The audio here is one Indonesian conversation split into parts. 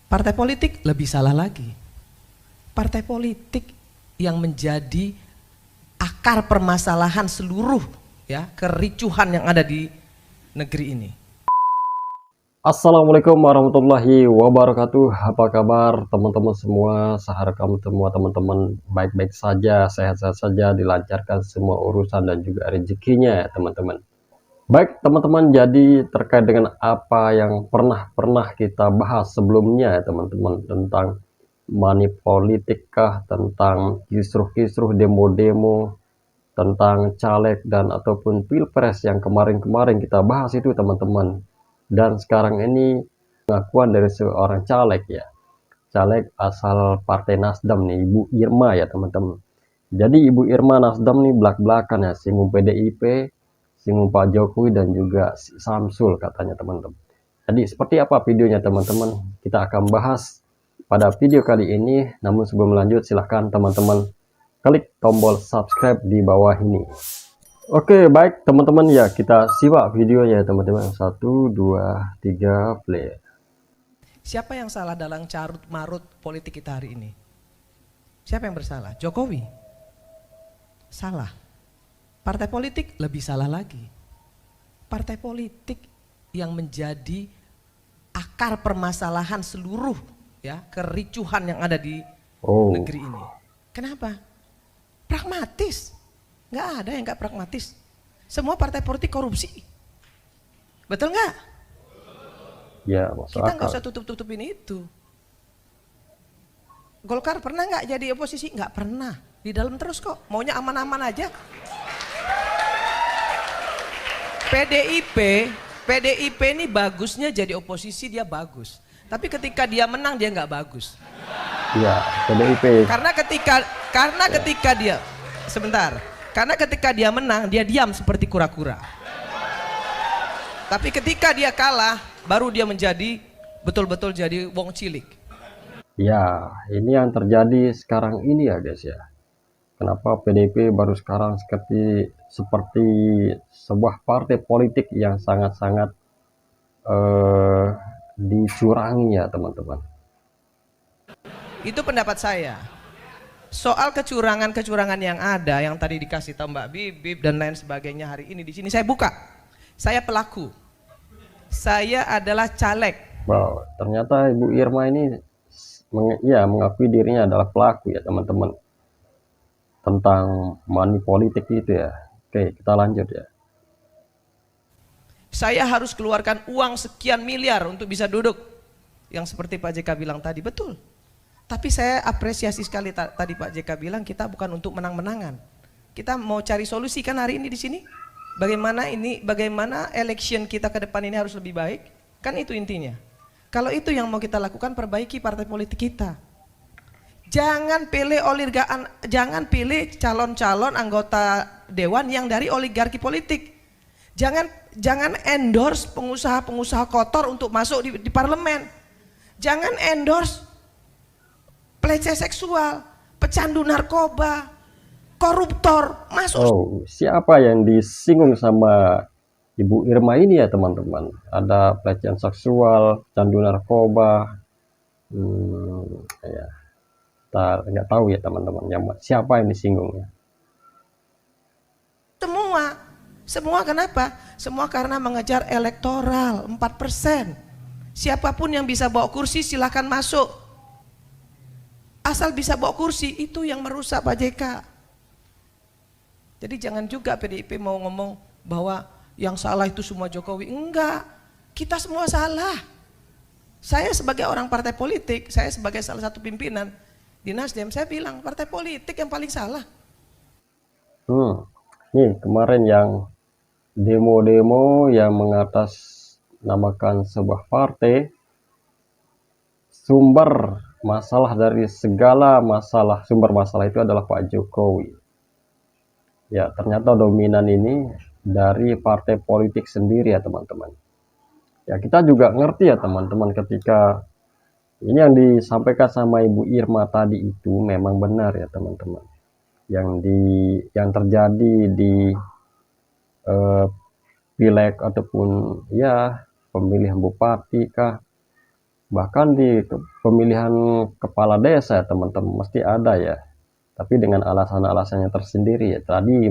Partai politik lebih salah lagi. Partai politik yang menjadi akar permasalahan seluruh kericuhan yang ada di negeri ini. Assalamualaikum warahmatullahi wabarakatuh. Apa kabar teman-teman semua? Seharap kamu semua teman-teman baik-baik saja, sehat-sehat saja, dilancarkan semua urusan dan juga rezekinya ya teman-teman. Baik teman-teman, jadi terkait dengan apa yang pernah kita bahas sebelumnya ya teman-teman, tentang money politik kah, tentang kisruh-kisruh demo-demo, tentang caleg dan ataupun pilpres yang kemarin-kemarin kita bahas itu teman-teman. Dan sekarang ini pengakuan dari seorang caleg ya, caleg asal Partai Nasdem nih, Ibu Irma ya teman-teman. Jadi Ibu Irma Nasdem nih belak-belakan ya, singgung PDIP, singgung Pak Jokowi dan juga Samsul katanya teman-teman. Jadi seperti apa videonya teman-teman, kita akan bahas pada video kali ini. Namun sebelum lanjut, silahkan teman-teman klik tombol subscribe di bawah ini. Oke, baik teman-teman ya, kita simak videonya teman-teman. 1, 2, 3, play. Siapa yang salah dalam carut marut politik kita hari ini? Siapa yang bersalah? Jokowi? Salah. Partai politik lebih salah lagi. Partai politik yang menjadi akar permasalahan seluruh kericuhan yang ada di negeri ini. Kenapa? Pragmatis. Nggak ada yang nggak pragmatis. Semua partai politik korupsi. Betul nggak? Ya, masuk Kita nggak akal. usah tutup-tutupin itu. Golkar pernah nggak jadi oposisi? Nggak pernah. Di dalam terus kok. Maunya aman-aman aja. PDIP ini bagusnya jadi oposisi, dia bagus. Tapi ketika dia menang dia nggak bagus. Ya, PDIP. Karena ketika dia sebentar. Karena ketika dia menang dia diam seperti kura-kura. Tapi ketika dia kalah baru dia menjadi betul-betul jadi wong cilik. Ya, ini yang terjadi sekarang ini ya guys ya. Kenapa PDIP baru sekarang seperti sebuah partai politik yang sangat-sangat dicurangi ya teman-teman. Itu pendapat saya. Soal kecurangan-kecurangan yang ada, yang tadi dikasih tahu Mbak Bibip dan lain sebagainya, hari ini di sini saya buka. Saya pelaku. Saya adalah caleg. Wow, ternyata Ibu Irma ini mengakui dirinya adalah pelaku ya teman-teman. Tentang money politik itu ya. Oke, kita lanjut ya. Saya harus keluarkan uang sekian miliar untuk bisa duduk. Yang seperti Pak JK bilang tadi, betul. Tapi saya apresiasi sekali tadi Pak JK bilang kita bukan untuk menang-menangan. Kita mau cari solusi kan hari ini di sini. Bagaimana election kita ke depan ini harus lebih baik. Kan itu intinya. Kalau itu yang mau kita lakukan, perbaiki partai politik kita. Jangan pilih calon-calon anggota dewan yang dari oligarki politik. Jangan endorse pengusaha-pengusaha kotor untuk masuk di parlemen. Jangan endorse pelecehan seksual, pecandu narkoba, koruptor masuk. Oh, siapa yang disinggung sama Ibu Irma ini ya teman-teman? Ada pelecehan seksual, pecandu narkoba, ya, kita nggak tahu ya teman-teman. Siapa yang disinggung ya? Semua kenapa? Semua karena mengejar elektoral 4%. Siapapun yang bisa bawa kursi silahkan masuk. Asal bisa bawa kursi, itu yang merusak Pak JK. Jadi jangan juga PDIP mau ngomong bahwa yang salah itu semua Jokowi. Enggak, kita semua salah. Saya sebagai orang partai politik, saya sebagai salah satu pimpinan di Nasdem, saya bilang partai politik yang paling salah. Nih kemarin yang demo-demo yang mengatasnamakan sebuah partai, sumber masalah dari segala masalah, sumber masalah itu adalah Pak Jokowi. Ya, ternyata dominan ini dari partai politik sendiri ya teman-teman. Ya, kita juga ngerti ya teman-teman, ketika ini yang disampaikan sama Ibu Irma tadi itu memang benar ya teman-teman. Yang terjadi di pileg ataupun ya pemilihan bupati kah, Bahkan di pemilihan kepala desa teman-teman mesti ada ya, tapi dengan alasan-alasannya tersendiri ya. Tadi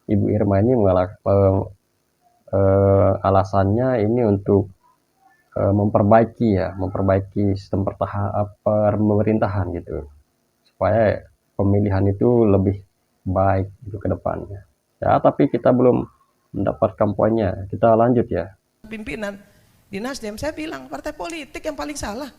Ibu Irma ini alasannya ini untuk memperbaiki ya, memperbaiki sistem pemerintahan gitu, supaya pemilihan itu lebih baik gitu ke depannya. Ya, tapi kita belum mendapatkan poinnya. Kita lanjut ya. Pimpinan di Nasdem, saya bilang partai politik yang paling salah.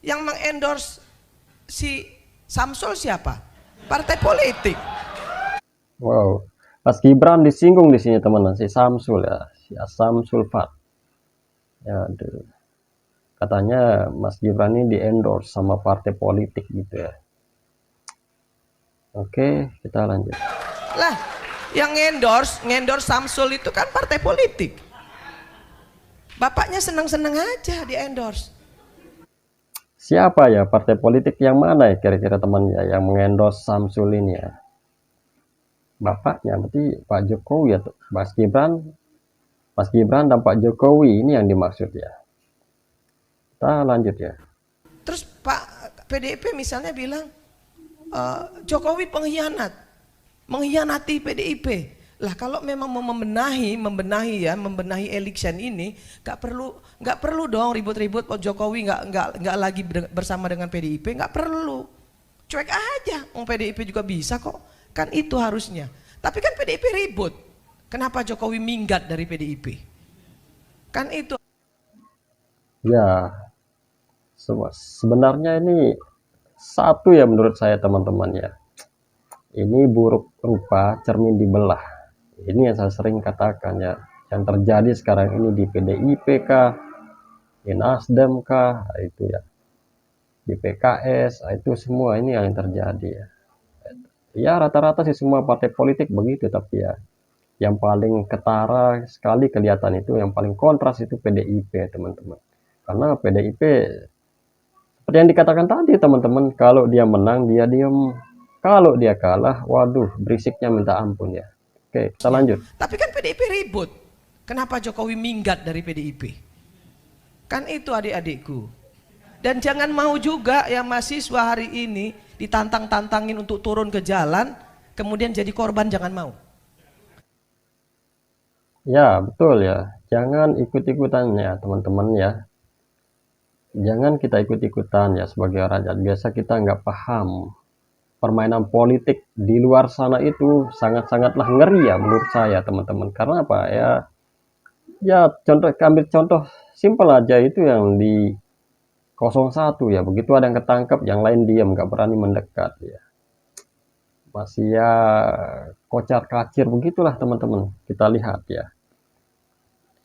Yang mengendorse si Samsul siapa? Partai politik. Wow, Mas Gibran disinggung di sini teman-teman, si Samsul ya, si Samsul Fat. Ya, aduh. Katanya Mas Gibran ini di endorse sama partai politik gitu ya. Oke, kita lanjut. Lah, yang ngendorse Samsul itu kan partai politik. Bapaknya senang-senang aja di endorse. Siapa ya partai politik yang mana ya kira-kira teman ya yang mengendorse Samsul ini ya? Bapaknya berarti Pak Jokowi atau Mas Gibran dan Pak Jokowi ini yang dimaksud ya. Kita lanjut ya. Terus Pak PDIP misalnya bilang Jokowi pengkhianat, mengkhianati PDIP. Lah kalau memang mau membenahi election ini, nggak perlu dong ribut-ribut. Oh, Jokowi nggak lagi bersama dengan PDIP, nggak perlu. Cuek aja, PDIP juga bisa kok. Kan itu harusnya. Tapi kan PDIP ribut. Kenapa Jokowi minggat dari PDIP? Kan itu. Ya, sebenarnya ini satu ya menurut saya teman-teman ya. Ini buruk rupa cermin dibelah. Ini yang saya sering katakan ya. Yang terjadi sekarang ini di PDIP kah, di Nasdem kah, itu ya. Di PKS, itu semua ini yang terjadi ya. Ya rata-rata sih semua partai politik begitu, tapi ya yang paling ketara sekali kelihatan itu, yang paling kontras itu PDIP teman-teman. Karena PDIP seperti yang dikatakan tadi teman-teman, kalau dia menang dia diam, kalau dia kalah waduh berisiknya minta ampun ya. Oke, kita lanjut. Tapi kan PDIP ribut. Kenapa Jokowi minggat dari PDIP? Kan itu adik-adikku. Dan jangan mau juga yang mahasiswa hari ini ditantang-tantangin untuk turun ke jalan, kemudian jadi korban, jangan mau. Ya betul ya, jangan ikut-ikutan ya teman-teman ya. Jangan kita ikut-ikutan ya sebagai rakyat biasa, kita nggak paham permainan politik di luar sana itu sangat-sangatlah ngeri ya menurut saya teman-teman. Karena apa ya? Ya contoh, ambil contoh simpel aja itu yang di 01 ya, begitu ada yang ketangkep yang lain diam nggak berani mendekat ya. Masih ya kocar kacir begitulah teman-teman, kita lihat ya.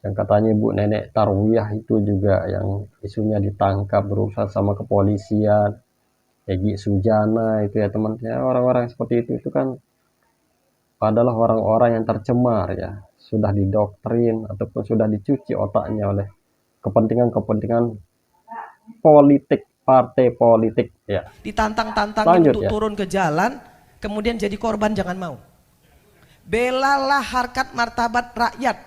Yang katanya Ibu Nenek Tarwiyah itu juga yang isunya ditangkap berusaha sama kepolisian, Egy Sujana itu ya teman, ya orang-orang seperti itu kan adalah orang-orang yang tercemar ya, sudah didoktrin ataupun sudah dicuci otaknya oleh kepentingan-kepentingan politik, partai politik ya. Ditantang-tantangin untuk ya. turun ke jalan, kemudian jadi korban, jangan mau. Belalah harkat martabat rakyat.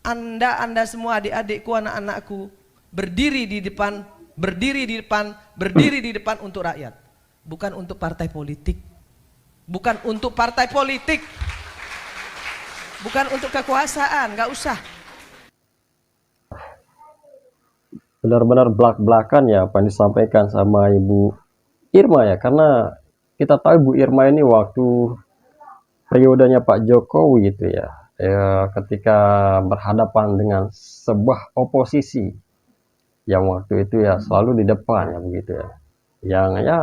Anda semua adik-adikku, anak-anakku, berdiri di depan untuk rakyat, bukan untuk partai politik, bukan untuk partai politik, bukan untuk kekuasaan, nggak usah. Benar-benar belak-belakan ya apa yang disampaikan sama Ibu Irma ya, karena kita tahu Ibu Irma ini waktu periodenya Pak Jokowi gitu ya, ketika berhadapan dengan sebuah oposisi yang waktu itu ya selalu di depan ya begitu ya, yang ya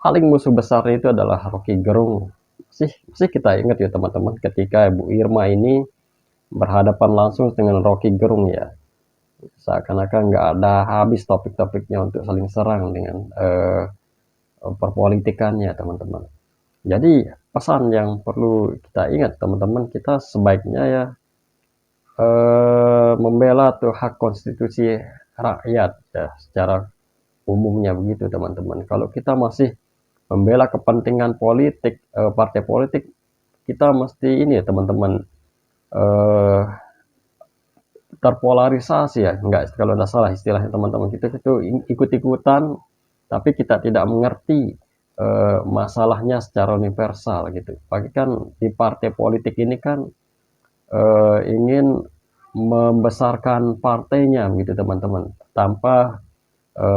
paling musuh besar itu adalah Rocky Gerung. Masih kita ingat ya teman-teman, ketika Ibu Irma ini berhadapan langsung dengan Rocky Gerung ya, seakan-akan nggak ada habis topik-topiknya untuk saling serang dengan perpolitikannya teman-teman. Jadi pesan yang perlu kita ingat teman-teman, kita sebaiknya ya membela tuh hak konstitusi rakyat ya secara umumnya begitu teman-teman. Kalau kita masih membela kepentingan politik, partai politik, kita mesti ini ya teman-teman, terpolarisasi ya, enggak, kalau tidak salah istilahnya teman-teman, kita itu ikut-ikutan, tapi kita tidak mengerti masalahnya secara universal gitu. Apalagi kan di partai politik ini kan ingin membesarkan partainya gitu teman-teman, tanpa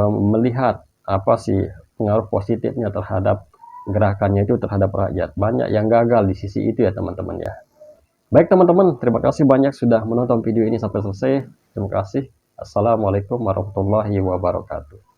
melihat apa sih pengaruh positifnya terhadap gerakannya itu terhadap rakyat. Banyak yang gagal di sisi itu ya teman-teman ya. Baik teman-teman, terima kasih banyak sudah menonton video ini sampai selesai. Terima kasih. Assalamualaikum warahmatullahi wabarakatuh.